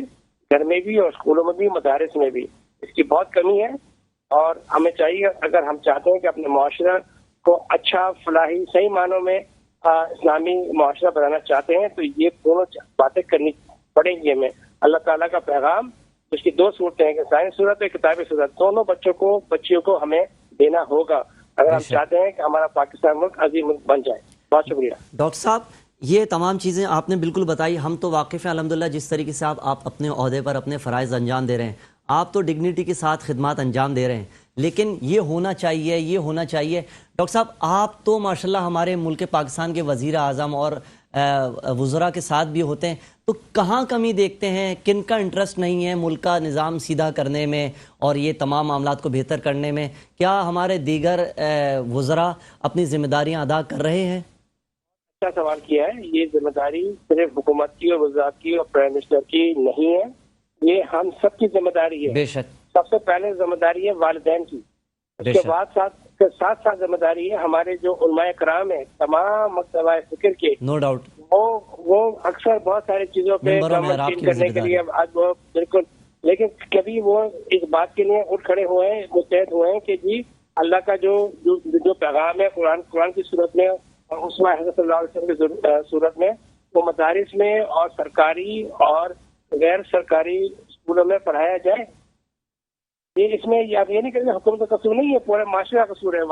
گھر میں بھی اور اسکولوں میں بھی، مدارس میں بھی۔ اس کی بہت کمی ہے، اور ہمیں چاہیے اگر ہم چاہتے ہیں کہ اپنے معاشرہ کو اچھا فلاحی صحیح معنوں میں اسلامی معاشرہ بنانا چاہتے ہیں تو یہ دونوں باتیں کرنی پڑیں گی ہمیں۔ اللہ تعالیٰ کا پیغام جس کی 2 صورتیں ہیں کہ سائنس صورت اور کتابی صورت، دونوں بچیوں کو ہمیں دینا ہوگا اگر ہم چاہتے ہیں کہ ہمارا پاکستان ملک عظیم ملک بن جائے۔ بہت شکریہ ڈاکٹر صاحب، یہ تمام چیزیں آپ نے بالکل بتائی، ہم تو واقف ہیں الحمدللہ جس طریقے سے آپ اپنے عہدے پر اپنے فرائض انجام دے رہے ہیں، آپ تو ڈگنیٹی کے ساتھ خدمات انجام دے رہے ہیں، لیکن یہ ہونا چاہیے۔ ڈاکٹر صاحب آپ تو ماشاءاللہ ہمارے ملک پاکستان کے وزیر اعظم اور وزراء کے ساتھ بھی ہوتے ہیں، تو کہاں کمی دیکھتے ہیں؟ کن کا انٹرسٹ نہیں ہے ملک کا نظام سیدھا کرنے میں اور یہ تمام معاملات کو بہتر کرنے میں؟ کیا ہمارے دیگر وزراء اپنی ذمہ داریاں ادا کر رہے ہیں؟ اچھا سوال کیا ہے۔ یہ ذمہ داری صرف حکومت کی اور وزارت کی اور پرائم منسٹر کی نہیں ہے، یہ ہم سب کی ذمہ داری ہے۔ بے شک۔ سب سے پہلے ذمہ داری ہے والدین کی، اس کے بعد ساتھ کے ساتھ ساتھ ذمہ داری ہے ہمارے جو علماء کرام ہیں تمام مکتبہ فکر کے، نو ڈاؤٹ، وہ اکثر بہت ساری چیزوں پہ گورنمنٹ چینج کرنے کے لیے آج وہ بالکل، لیکن کبھی وہ اس بات کے لیے اٹھ کھڑے ہوئے ہیں، متحد ہوئے ہیں کہ جی اللہ کا جو پیغام ہے قرآن کی صورت میں اور اسوہ حضرت صلی اللہ علیہ وسلم کی صورت میں وہ مدارس میں اور سرکاری اور غیر سرکاری اسکولوں میں پڑھایا جائے۔ یہ اس میں آپ یہ نہیں کہیں حکومت کا قصور نہیں ہے، پورے معاشرے کا قصور ہے،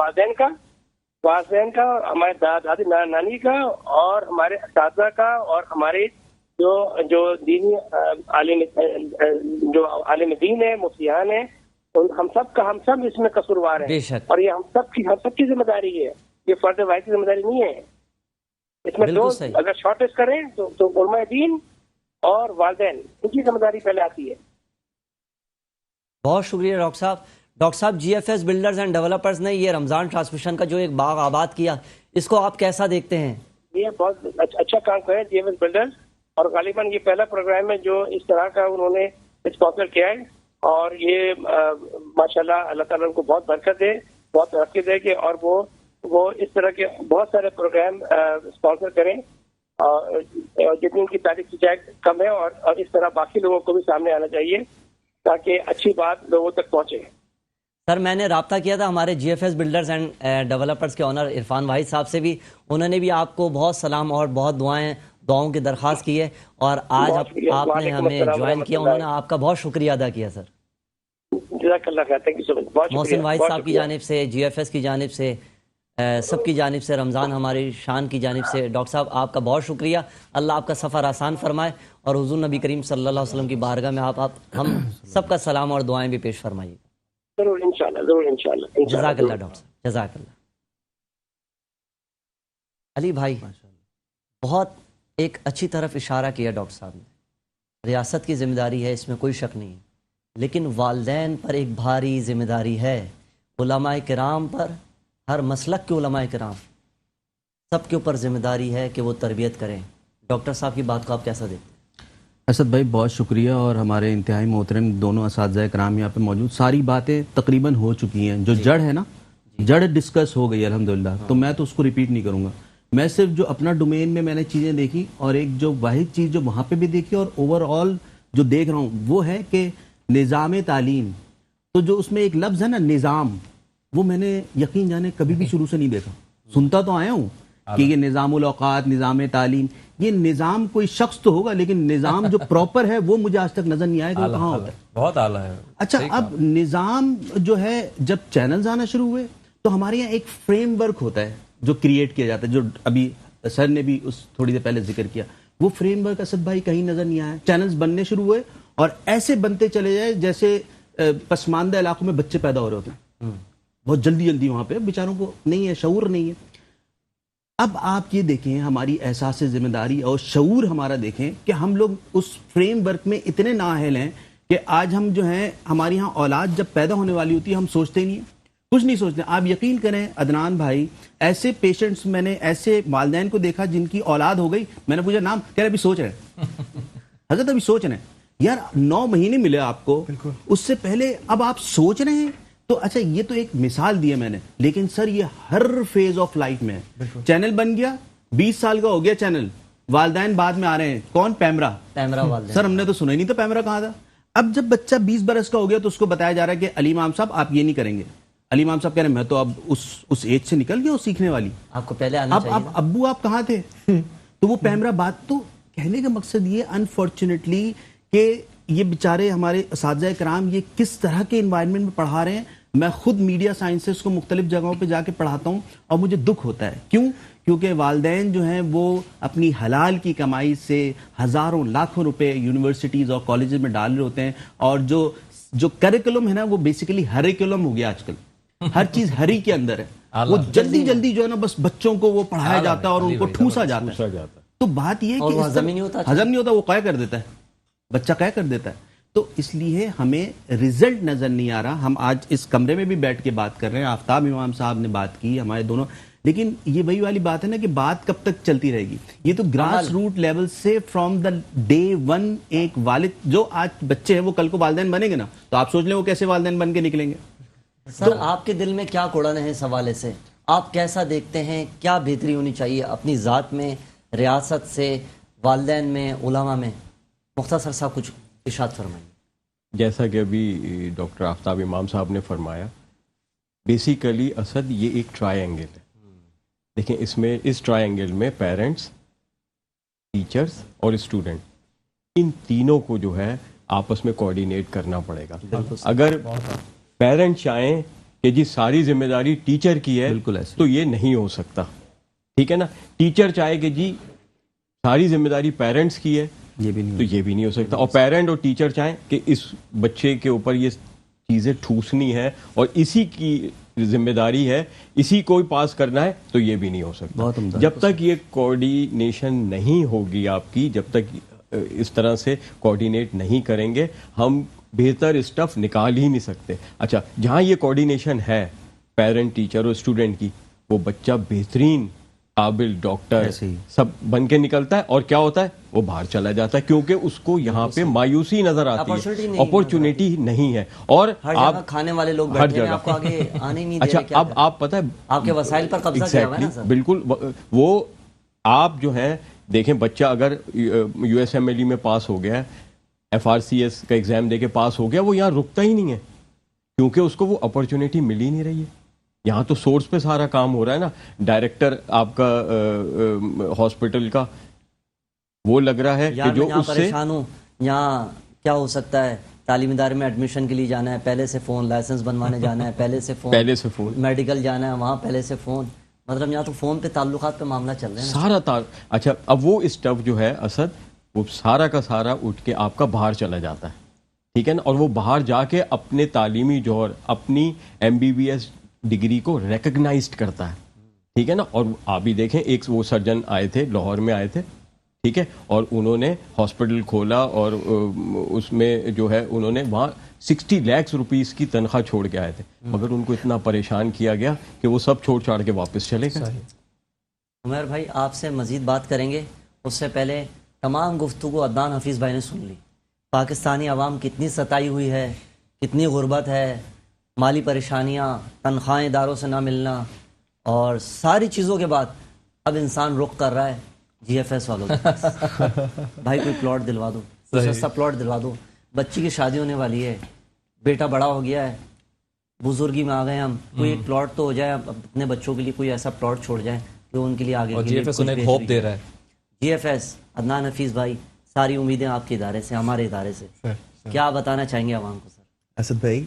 والدین کا اور ہمارے دادی نانی کا اور ہمارے اساتذہ کا اور ہمارے جو دینی عالم دین ہے، مفتیان ہیں، ہم سب اس میں قصوروار ہیں، اور یہ ہم سب کی ذمہ داری ہے، یہ فرد واحد کی ذمہ داری نہیں ہے۔ اس میں دو اگر شارٹیج کریں تو علماء دین اور والدین ان کی ذمہ داری پہلے آتی ہے۔ بہت شکریہ ڈاکٹر صاحب۔ ڈاکٹر صاحب، G F S builders and developers نے یہ رمضان ٹرانسمیشن کا جو ایک باغ آباد کیا، اس کو آپ کیسا دیکھتے ہیں؟ یہ بہت اچھا کام کیا ہے جی ایف ایس بلڈرز، اور غالباً یہ پہلا پروگرام ہے جو اس طرح کا انہوں نے اسپانسر کیا ہے، اور یہ ماشاءاللہ اللہ تعالیٰ ان کو بہت برکت دے، بہت ترقی دے کہ اور وہ اس طرح کے بہت سارے پروگرام اسپانسر کریں، اور جتنی ان کی تعریف کی جائے کم ہے، اور اس طرح باقی لوگوں کو بھی سامنے آنا چاہیے تاکہ اچھی بات لوگوں تک پہنچے۔ سر، میں نے رابطہ کیا تھا ہمارے G F S builders and developers کے آنر عرفان واحد صاحب سے بھی، انہوں نے بھی آپ کو بہت سلام اور بہت دعاؤں کی درخواست کی ہے، اور آج آپ نے ہمیں جوائن کیا، انہوں نے آپ کا بہت شکریہ ادا کیا۔ سر جزاک اللہ خیر، تھینک یو سو مچ۔ محسن واحد صاحب کی جانب سے، جی ایف ایس کی جانب سے، سب کی جانب سے، رمضان ہماری شان کی جانب سے، ڈاکٹر صاحب آپ کا بہت شکریہ۔ اللہ آپ کا سفر آسان فرمائے، اور حضور نبی کریم صلی اللہ علیہ وسلم کی بارگاہ میں آپ ہم سب کا سلام اور دعائیں بھی پیش فرمائیے۔ ضرور انشاءاللہ، ضرور انشاءاللہ۔ جزاک اللہ ڈاکٹر صاحب، جزاک اللہ۔ علی بھائی، بہت ایک اچھی طرف اشارہ کیا ڈاکٹر صاحب نے۔ ریاست کی ذمہ داری ہے، اس میں کوئی شک نہیں ہے، لیکن والدین پر ایک بھاری ذمہ داری ہے، علماء کرام پر، ہر مسلک کے علماء کرام سب کے اوپر ذمہ داری ہے کہ وہ تربیت کریں۔ ڈاکٹر صاحب کی بات کو آپ کیسا دیکھتے ہیں؟ اسد بھائی بہت شکریہ، اور ہمارے انتہائی محترم دونوں اساتذہ کرام یہاں پہ موجود، ساری باتیں تقریباً ہو چکی ہیں، جو جڑ ہے نا، جڑ ڈسکس ہو گئی الحمدللہ، تو میں تو اس کو ریپیٹ نہیں کروں گا۔ میں صرف جو اپنا ڈومین میں نے چیزیں دیکھی، اور ایک جو واحد چیز جو وہاں پہ بھی دیکھی اور اوور آل جو دیکھ رہا ہوں وہ ہے کہ نظام تعلیم، تو جو اس میں ایک لفظ ہے نا نظام، وہ میں نے یقین جانے کبھی بھی شروع سے نہیں دیکھا، سنتا تو آیا ہوں کہ یہ نظام الاوقات، نظام تعلیم، یہ نظام کوئی شخص تو ہوگا، لیکن نظام جو پراپر ہے وہ مجھے آج تک نظر نہیں آیا کہ وہ کہاں ہوتا ہے۔ بہت اعلیٰ ہے۔ اچھا، اب نظام جو ہے، جب چینلز آنا شروع ہوئے تو ہمارے یہاں ایک فریم ورک ہوتا ہے جو کریٹ کیا جاتا ہے، جو ابھی سر نے بھی اس تھوڑی دیر پہلے ذکر کیا، وہ فریم ورک اسد بھائی کہیں نظر نہیں آیا۔ چینلز بننے شروع ہوئے اور ایسے بنتے چلے جائے جیسے پسماندہ علاقوں میں بچے پیدا ہو رہے ہوتے ہیں، بہت جلدی وہاں پہ بیچاروں کو نہیں ہے، شعور نہیں ہے۔ اب آپ یہ دیکھیں، ہماری احساس ذمہ داری اور شعور ہمارا دیکھیں کہ ہم لوگ اس فریم ورک میں اتنے نااہل ہیں کہ آج ہم جو ہیں، ہمارے یہاں اولاد جب پیدا ہونے والی ہوتی ہے ہم سوچتے نہیں ہیں، کچھ نہیں سوچتے۔ آپ یقین کریں عدنان بھائی، ایسے پیشنٹس میں نے، ایسے والدین کو دیکھا جن کی اولاد ہو گئی، میں نے پوچھا نام، کہہ رہے ابھی سوچ رہے ہیں حضرت، ابھی سوچ رہے ہیں۔ یار 9 مہینے ملے آپ کو، اس سے پہلے اب آپ سوچ رہے ہیں۔ تو اچھا، یہ تو ایک مثال دی ہے میں نے، لیکن سر یہ ہر فیز آف لائف میں ہے۔ چینل بن گیا، 20 سال کا ہو گیا چینل، والدین بعد میں آ رہے ہیں، کون؟ پیمرا والدین۔ سر ہم نے تو سنا ہی نہیں تھا پیمرا کہاں تھا۔ اب جب بچہ 20 برس کا ہو گیا تو اس کو بتایا جا رہا ہے کہ علی امام صاحب آپ یہ نہیں کریں گے۔ علی امام صاحب کہہ رہے ہیں میں تو اب اس ایج سے نکل گیا، سیکھنے والی، آپ کو پہلے آنا چاہیے۔ اب ابو آپ کہاں تھے؟ تو وہ پیمرا بات، تو کہنے کا مقصد یہ انفارچونیٹلی کہ یہ بیچارے ہمارے اساتذہ کرام یہ کس طرح کے انوائرمنٹ میں پڑھا رہے ہیں۔ میں خود میڈیا سائنسز کو مختلف جگہوں پہ جا کے پڑھاتا ہوں، اور مجھے دکھ ہوتا ہے۔ کیونکہ والدین جو ہیں وہ اپنی حلال کی کمائی سے ہزاروں لاکھوں روپے یونیورسٹیز اور کالجز میں ڈال رہے ہوتے ہیں، اور جو کریکولم ہے نا وہ بیسیکلی ہریکولم ہو گیا آج کل، ہر چیز ہری کے اندر ہے، وہ جلدی جو ہے نا بس بچوں کو وہ پڑھایا جاتا ہے اور ان کو ٹھوسا جاتا ہے۔ تو بات یہ ہے کہ ہضم نہیں ہوتا، وہ قے کر دیتا ہے، بچہ قے کر دیتا ہے۔ تو اس لیے ہمیں رزلٹ نظر نہیں آ رہا۔ ہم آج اس کمرے میں بھی بیٹھ کے بات کر رہے ہیں، آفتاب امام صاحب نے بات کی، ہمارے دونوں، لیکن یہ وہی والی بات ہے نا کہ بات کب تک چلتی رہے گی؟ یہ تو گراس روٹ لیول سے فرام دا ڈے ون، ایک والد جو آج بچے ہیں وہ کل کو والدین بنیں گے نا، تو آپ سوچ لیں وہ کیسے والدین بن کے نکلیں گے۔ سر آپ کے دل میں کیا کوڑن ہے اس حوالے سے؟ آپ کیسا دیکھتے ہیں؟ کیا بہتری ہونی چاہیے اپنی ذات میں، ریاست سے، والدین میں، علماء میں؟ مختصر سا کچھ ارشاد فرمائیں. جیسا کہ ابھی ڈاکٹر آفتاب امام صاحب نے فرمایا، بیسیکلی اسد یہ ایک ٹرائی اینگل ہے. دیکھیں اس ٹرائی اینگل میں پیرنٹس، ٹیچرز اور اسٹوڈنٹ، ان تینوں کو جو ہے آپس میں کوآرڈینیٹ کرنا پڑے گا. اگر پیرنٹ چاہیں کہ جی ساری ذمہ داری ٹیچر کی ہے تو یہ نہیں ہو سکتا، ٹھیک ہے نا. ٹیچر چاہے کہ جی ساری ذمہ داری پیرنٹس کی ہے تو یہ بھی نہیں ہو سکتا. اور پیرنٹ اور ٹیچر چاہیں کہ اس بچے کے اوپر یہ چیزیں ٹھوسنی ہے اور اسی کی ذمہ داری ہے، اسی کو پاس کرنا ہے، تو یہ بھی نہیں ہو سکتا. جب تک یہ کوآرڈینیشن نہیں ہوگی آپ کی، جب تک اس طرح سے کوآرڈینیٹ نہیں کریں گے، ہم بہتر اسٹف نکال ہی نہیں سکتے. اچھا، جہاں یہ کوآرڈینیشن ہے پیرنٹ، ٹیچر اور اسٹوڈنٹ کی، وہ بچہ بہترین قابل ڈاکٹر سب بن کے نکلتا ہے. اور کیا ہوتا ہے؟ وہ باہر چلا جاتا ہے، کیونکہ اس کو یہاں پہ مایوسی نظر آتی ہے، اپرچونٹی نہیں ہے. اور آپ کھانے والے لوگ بیٹھے ہیں، آپ کو آگے آنے نہیں دے رہے. اچھا، اب آپ پتہ ہے آپ کے وسائل پر قبضہ کیا ہوا ہے نا سر. بالکل. وہ آپ جو ہیں دیکھیں، بچہ اگر U S M L E میں پاس ہو گیا، ایف آر سی ایس کا ایگزام دے کے پاس ہو گیا، وہ یہاں رکتا ہی نہیں ہے، کیونکہ اس کو وہ اپرچونٹی مل ہی نہیں رہی ہے. یہاں تو سورس پہ سارا کام ہو رہا ہے نا. ڈائریکٹر آپ کا ہاسپٹل کا وہ لگ رہا ہے کہ جو اس سے پریشان ہوں. یہاں کیا ہو سکتا ہے؟ تعلیمی ادارے میں ایڈمیشن کے لیے جانا ہے، پہلے سے فون، لائسنس بنوانے جانا ہے پہلے سے فون، میڈیکل جانا ہے وہاں پہلے سے فون. مطلب یہاں تو فون پہ تعلقات پہ معاملہ چل رہے ہیں سارا اچھا، اب وہ اسٹف جو ہے اسد، وہ سارا کا سارا اٹھ کے آپ کا باہر چلا جاتا ہے، ٹھیک ہے نا. اور وہ باہر جا کے اپنے تعلیمی جوہر، اپنی M B B S degree کو ریکگنائزڈ کرتا ہے، ٹھیک ہے نا. اور آپ بھی دیکھیں، ایک وہ سرجن آئے تھے، لاہور میں آئے تھے، ٹھیک ہے، اور انہوں نے ہاسپٹل کھولا اور اس میں جو ہے انہوں نے وہاں 60 لاکھ روپیز کی تنخواہ چھوڑ کے آئے تھے، مگر ان کو اتنا پریشان کیا گیا کہ وہ سب چھوڑ چھاڑ کے واپس چلے گئے. عمر بھائی آپ سے مزید بات کریں گے، اس سے پہلے تمام گفتگو عدنان حفیظ بھائی نے سن لی. پاکستانی عوام کتنی ستائی ہوئی ہے، کتنی غربت ہے، مالی پریشانیاں، تنخواہیں اداروں سے نہ ملنا، اور ساری چیزوں کے بعد اب انسان رخ کر رہا ہے جی ایف ایس والوں کے پاس. بھائی کوئی پلاٹ دلوا دو، سستا پلاٹ دلوا دو. بچی کی شادی ہونے والی ہے، بیٹا بڑا ہو گیا ہے، بزرگی میں آ گئے ہم، کوئی ایک پلاٹ تو ہو جائے اپنے بچوں کے لیے، کوئی ایسا پلاٹ چھوڑ جائیں جو ان کے لیے آگے جی ایف ایس انہیں ہوپ دے رہا ہے. جی ایف ایس، عدنان حفیظ بھائی، ساری امیدیں آپ کے ادارے سے، ہمارے ادارے سے. کیا بتانا چاہیں گے عوام کو سر؟ اسد بھائی،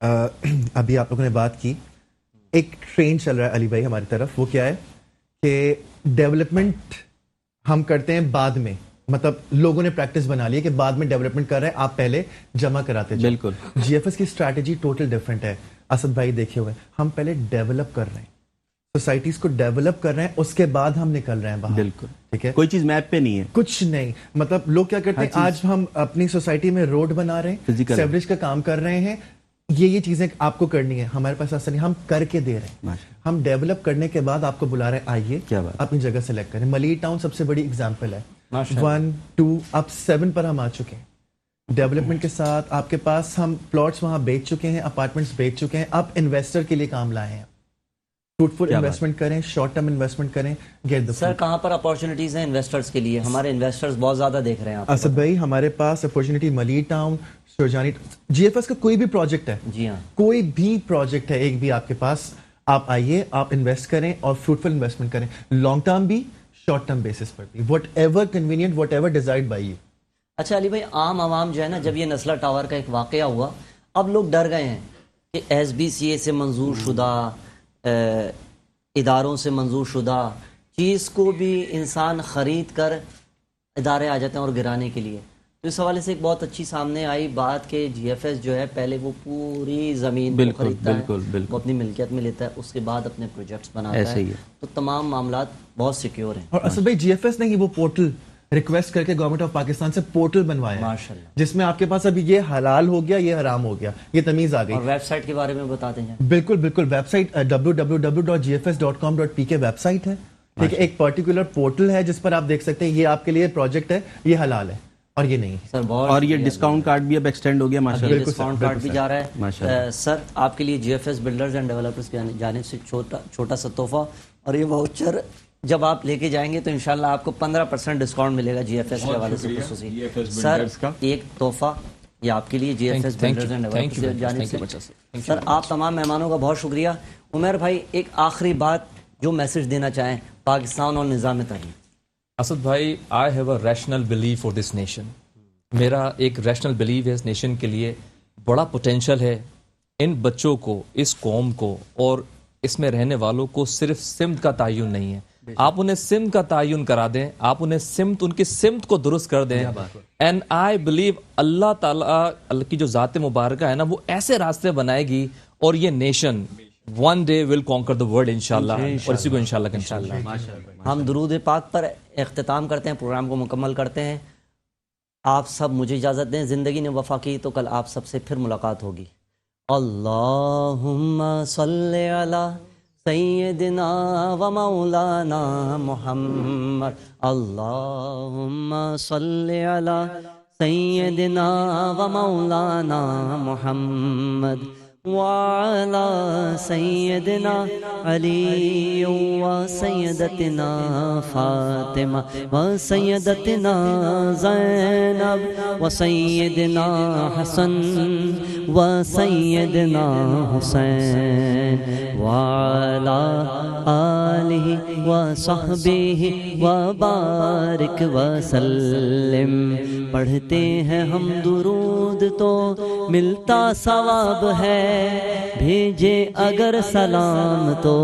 ابھی آپ لوگوں نے بات کی، ایک ٹرینڈ چل رہا ہے علی بھائی ہماری طرف. وہ کیا ہے کہ ڈیولپمنٹ ہم کرتے ہیں بعد میں، مطلب لوگوں نے پریکٹس بنا لی ہے کہ بعد میں ڈیولپمنٹ کر رہے ہیں، آپ پہلے جمع کراتے جائیں. بالکل. جی ایف ایس کی اسٹریٹجی ٹوٹل ڈفرینٹ ہے. اسد بھائی دیکھے ہوئے، ہم پہلے ڈیولپ کر رہے ہیں، سوسائٹیز کو ڈیولپ کر رہے ہیں، اس کے بعد ہم نکل رہے ہیں باہر. بالکل ٹھیک ہے، کوئی چیز میپ پہ نہیں ہے، کچھ نہیں. مطلب لوگ کیا کرتے ہیں، آج ہم اپنی سوسائٹی میں روڈ بنا رہے ہیں، سیوریج کا کام کر رہے ہیں، یہ چیزیں آپ کو کرنی ہے. ہمارے پاس ایسا نہیں، ہم کر کے دے رہے ہیں. ہم ڈیولپ کرنے کے بعد آپ کو بلا رہے ہیں، آئیے اپنی جگہ سلیکٹ کریں. ملیح ٹاؤن سب سے بڑی اگزامپل ہے. 1 2 اب 7 پر ہم آ چکے ہیں. ڈیولپمنٹ کے ساتھ آپ کے پاس ہم پلاٹس وہاں بیچ چکے ہیں، اپارٹمنٹس بیچ چکے ہیں. اب انویسٹر کے لیے کام لائے ہیں. فروٹفل انویسٹمنٹ کریں، شارٹ ٹرم انویسٹمنٹ کریں. سر کہاں پر اپارچونیٹیز ہیں انویسٹرز کے لیے؟ ہمارے انویسٹرز بہت زیادہ دیکھ رہے ہیں. اسد بھائی ہمارے پاس اپارچونیٹی ملیح ٹاؤن، شرجانی، جی ایف ایس کا کوئی بھی پروجیکٹ ہے، جی ہاں کوئی بھی پروجیکٹ ہے ایک بھی آپ کے پاس، آپ آئیے، آپ انویسٹ کریں اور فروٹفل انویسٹمنٹ کریں، لانگ ٹرم بھی شارٹ ٹرم بیسس پر بھی، what ever convenient, what ever desired by you. اچھا علی بھائی، عام عوام جو ہے نا، جب یہ نسلہ ٹاور کا ایک واقعہ ہوا، اب لوگ ڈر گئے ہیں کہ ایس بی سی اے سے منظور شدہ، اداروں سے منظور شدہ چیز کو بھی انسان خرید کر ادارے آ جاتے ہیں اور گرانے کے لیے. تو اس حوالے سے ایک بہت اچھی سامنے آئی بات کہ جی ایف ایس جو ہے پہلے وہ پوری زمین کو خریدتا ہے، وہ اپنی ملکیت میں لیتا ہے، اس کے بعد اپنے پروجیکٹس بناتا ہے. تو تمام معاملات بہت سیکیور ہیں. اور اصل بھائی جی ایف ایس نے وہ پورٹل ریکویسٹ کر کے گورنمنٹ آف پاکستان سے پورٹل بنوایا ماشاءاللہ، جس میں آپ کے پاس ابھی یہ حلال ہو گیا، یہ حرام ہو گیا، یہ تمیز آ گئی. اور ویب سائٹ کے بارے میں بتاتے ہیں. بالکل بالکل، web site www.gfs.com.pk web site ہے. ٹھیک ہے، ایک پرٹیکولر پورٹل ہے جس پر آپ دیکھ سکتے ہیں یہ آپ کے لیے پروجیکٹ ہے، یہ حلال ہے. اور یہ نہیں ہے سر بہت اور یہ ڈسکاؤنٹ کارڈ بھی اب ایکسٹینڈ ہو گیا ماشاء یہ اللہ. ڈسکاؤنٹ کارڈ بھی جا رہا ماشاء ہے سر آپ کے لیے G F S builders and developers کی جانب سے چھوٹا سا تحفہ. اور یہ واؤچر جب آپ لے کے جائیں گے تو انشاءاللہ آپ کو 15% ڈسکاؤنٹ ملے گا جی ایف ایس کے حوالے سے خصوصی. سر ایک تحفہ یہ آپ کے لیے G F S builders and developers کی جانب سے. سر آپ تمام مہمانوں کا بہت شکریہ. عمیر بھائی ایک آخری بات جو میسج دینا چاہیں پاکستان اور نظام تعلیم. اسد بھائی I have a rational blue for this nation. میرا ایک ریشنل بلیو ہے اس نیشن کے لیے. بڑا پوٹینشیل ہے ان بچوں کو, اس قوم کو اور اس میں رہنے والوں کو. صرف سمت کا تعین نہیں ہے, آپ انہیں سمت کا تعین کرا دیں, آپ انہیں سمت, ان کی سمت کو درست کر دیں. اینڈ آئی بلیو اللہ تعالیٰ کی جو ذات مبارکہ ہے نا وہ ایسے راستے بنائے گی اور یہ nation one day will conquer the world انشاءاللہ. اور اسی کو انشاءاللہ ہم درود پاک پر اختتام کرتے ہیں, پروگرام کو مکمل کرتے ہیں. آپ سب مجھے اجازت دیں, زندگی نے وفا کی تو کل آپ سب سے پھر ملاقات ہوگی. اللہم صلی علی سیدنا و مولانا محمد. اللہم صلی علی سیدنا و مولانا محمد وعلى سيدنا علي وسيدتنا فاطمة وسيدتنا زينب وسيدنا حسن وسيدنا حسين وعلى آله وصحبه وبارك وسلم. پڑھتے ہیں ہم درود تو ملتا ثواب ہے, بھیجے اگر سلام تو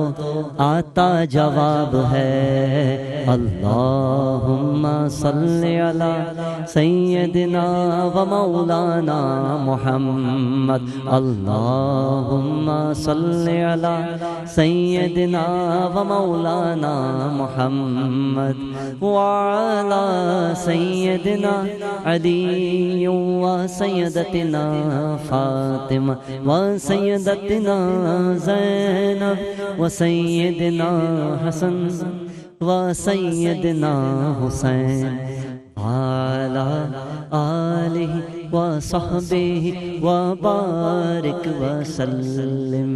آتا جواب ہے. اللہم صلی علی سیدنا و مولانا محمد. اللہم صلی علی سیدنا و مولانا محمد وعلی سیدنا علی وسیدتنا فاطمہ وسیدتنا زینب وسیدنا حسن وسیدنا حسین وعلی آلہ وصحبہ وبارک وسلم.